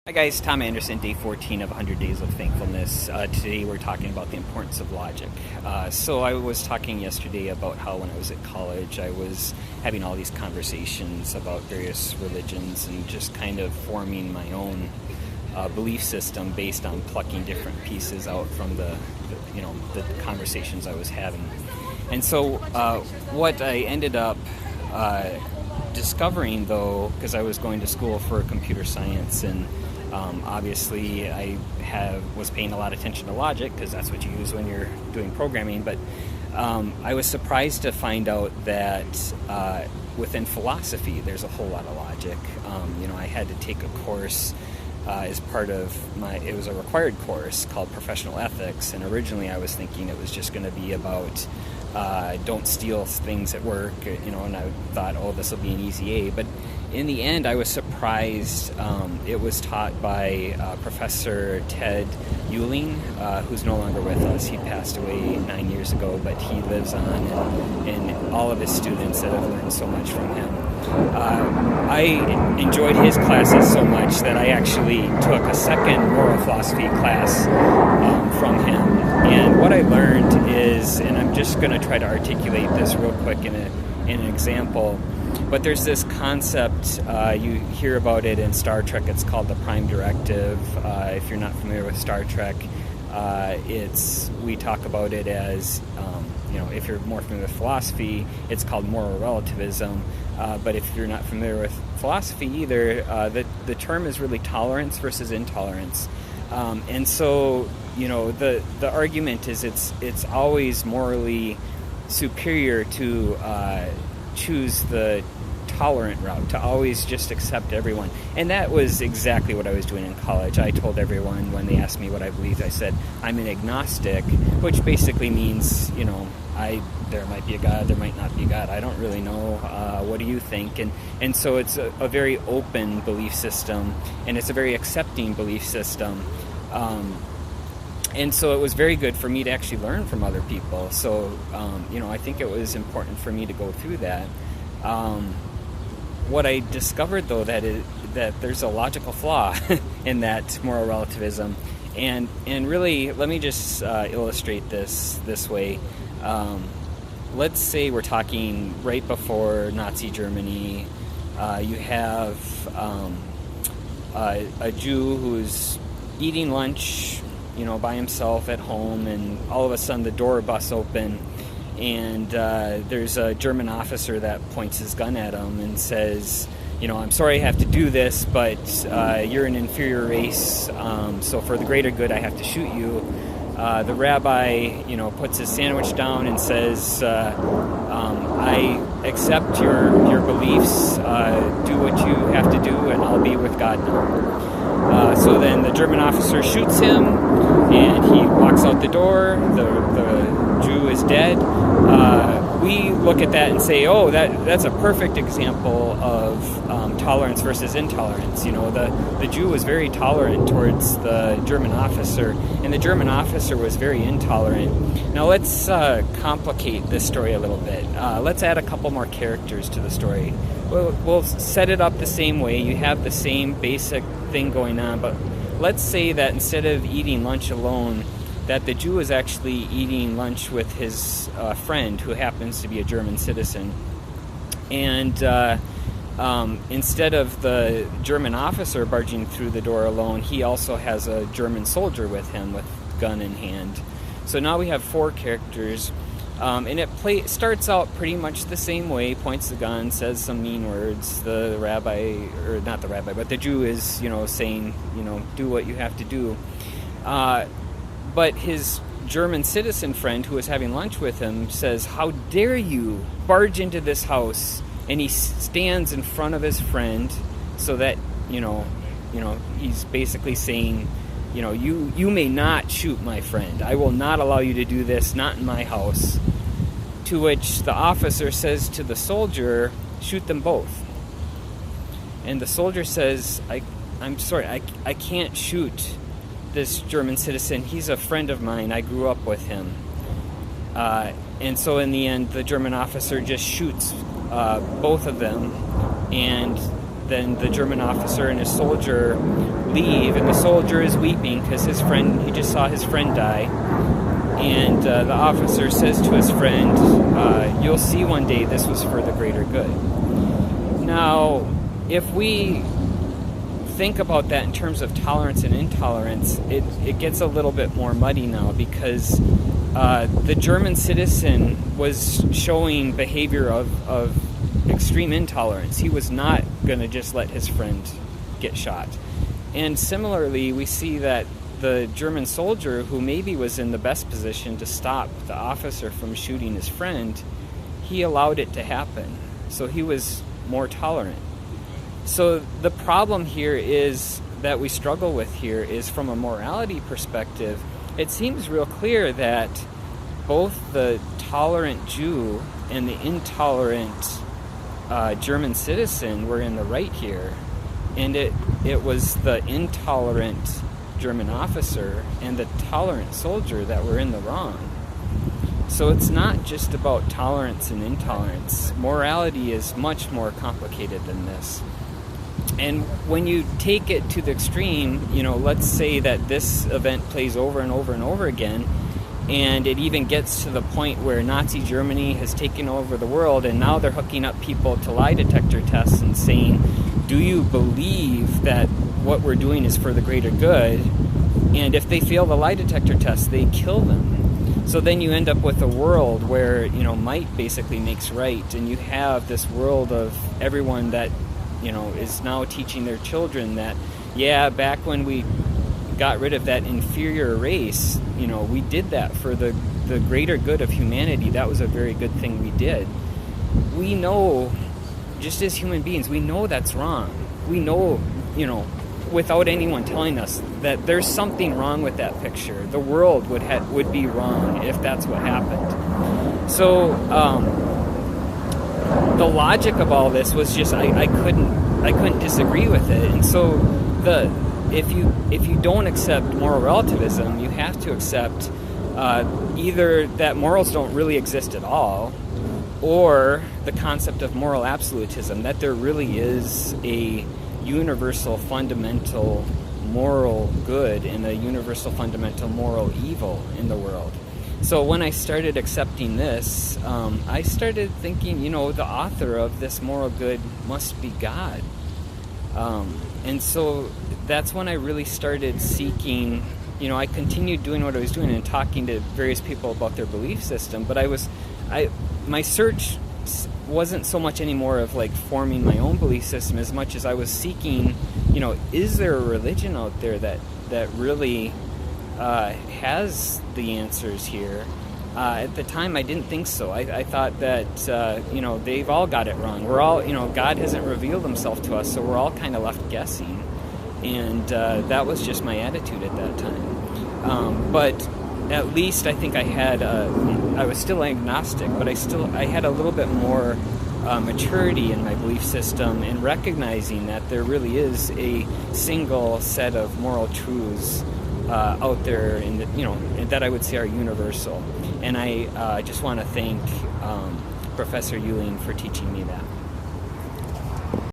Hi guys, Tom Anderson, day 14 of 100 Days of Thankfulness. Today we're talking about the importance of logic. So I was talking yesterday about how when I was at college I was having all these conversations about various religions and just kind of forming my own belief system based on plucking different pieces out from the conversations I was having. And so what I ended up discovering, though, because I was going to school for computer science, and obviously I was paying a lot of attention to logic because that's what you use when you're doing programming, but I was surprised to find out that within philosophy there's a whole lot of logic. I had to take a course as part of it was a required course called Professional Ethics, and originally I was thinking it was just going to be about don't steal things at work, and I thought, this will be an easy A. But in the end, I was surprised. It was taught by Professor Ted Uehling, who's no longer with us. He passed away 9 years ago, but he lives on, and all of his students that have learned so much from him. I enjoyed his classes so much that I actually took a second moral philosophy class from him. And what I learned is, and I'm just going to try to articulate this real quick in an example, but there's this concept, you hear about it in Star Trek, it's called the Prime Directive. If you're not familiar with Star Trek, we talk about it as, if you're more familiar with philosophy, it's called moral relativism. But if you're not familiar with philosophy either, the term is really tolerance versus intolerance. And so, the argument is it's always morally superior to choose the tolerant route, to always just accept everyone. And that was exactly what I was doing in college. I told everyone when they asked me what I believed, I said, I'm an agnostic, which basically means, there might be a God, there might not be a God. I don't really know. What do you think? And so it's a very open belief system, and it's a very accepting belief system. And so it was very good for me to actually learn from other people. So, I think it was important for me to go through that. What I discovered, though, that there's a logical flaw in that moral relativism. And really, let me just illustrate this way. Let's say we're talking right before Nazi Germany. You have a Jew who's eating lunch, by himself at home, and all of a sudden the door busts open, and there's a German officer that points his gun at him and says, I'm sorry I have to do this, but you're an inferior race, so for the greater good I have to shoot you. The rabbi, puts his sandwich down and says, I accept your beliefs, do what you have to do, and I'll be with God now. So then the German officer shoots him, and he walks out the door. The Jew is dead. We look at that and say, that's a perfect example of tolerance versus intolerance. The Jew was very tolerant towards the German officer, and the German officer was very intolerant. Now let's complicate this story a little bit. Let's add a couple more characters to the story. We'll set it up the same way. You have the same basic thing going on, but let's say that instead of eating lunch alone, that the Jew is actually eating lunch with his friend who happens to be a German citizen. And instead of the German officer barging through the door alone, he also has a German soldier with him with gun in hand. So now we have four characters, and it starts out pretty much the same way, points the gun, says some mean words. The rabbi, or not the rabbi, but the Jew is, saying, do what you have to do. But his German citizen friend who was having lunch with him says, how dare you barge into this house? And he stands in front of his friend so that, he's basically saying, you may not shoot my friend. I will not allow you to do this, not in my house. To which the officer says to the soldier, shoot them both. And the soldier says, I'm sorry, I can't shoot this German citizen. He's a friend of mine. I grew up with him. And so in the end, the German officer just shoots both of them, and then the German officer and his soldier leave, and the soldier is weeping because he just saw his friend die. And the officer says to his friend, you'll see one day this was for the greater good. Now, if we think about that in terms of tolerance and intolerance, it gets a little bit more muddy now, because the German citizen was showing behavior of extreme intolerance. He was not going to just let his friend get shot. And similarly, we see that the German soldier, who maybe was in the best position to stop the officer from shooting his friend, he allowed it to happen. So he was more tolerant. So the problem here is that we struggle with here is, from a morality perspective, it seems real clear that both the tolerant Jew and the intolerant German citizen were in the right here, and it was the intolerant German officer and the tolerant soldier that were in the wrong. So it's not just about tolerance and intolerance. Morality is much more complicated than this. And when you take it to the extreme, let's say that this event plays over and over and over again, and it even gets to the point where Nazi Germany has taken over the world, and now they're hooking up people to lie detector tests and saying, do you believe that what we're doing is for the greater good? And if they fail the lie detector test, they kill them. So then you end up with a world where, might basically makes right, and you have this world of everyone that, is now teaching their children that, back when we got rid of that inferior race, we did that for the greater good of humanity. That was a very good thing we did. We know, just as human beings, we know that's wrong. We know, without anyone telling us, that there's something wrong with that picture. The world would be wrong if that's what happened. So the logic of all this was just I couldn't disagree with it. And so if you don't accept moral relativism, you have to accept either that morals don't really exist at all, or the concept of moral absolutism, that there really is a universal fundamental moral good and a universal fundamental moral evil in the world. So when I started accepting this, I started thinking, the author of this moral good must be God. And so that's when I really started seeking, I continued doing what I was doing and talking to various people about their belief system, but my search wasn't so much anymore of like forming my own belief system as much as I was seeking, is there a religion out there that really has the answers here? At the time, I didn't think so. I thought that, they've all got it wrong. We're all, God hasn't revealed himself to us, so we're all kind of left guessing. And that was just my attitude at that time. But at least I think I was still agnostic, but I had a little bit more maturity in my belief system, and recognizing that there really is a single set of moral truths out there, and that I would say are universal. And I just want to thank Professor Uehling for teaching me that.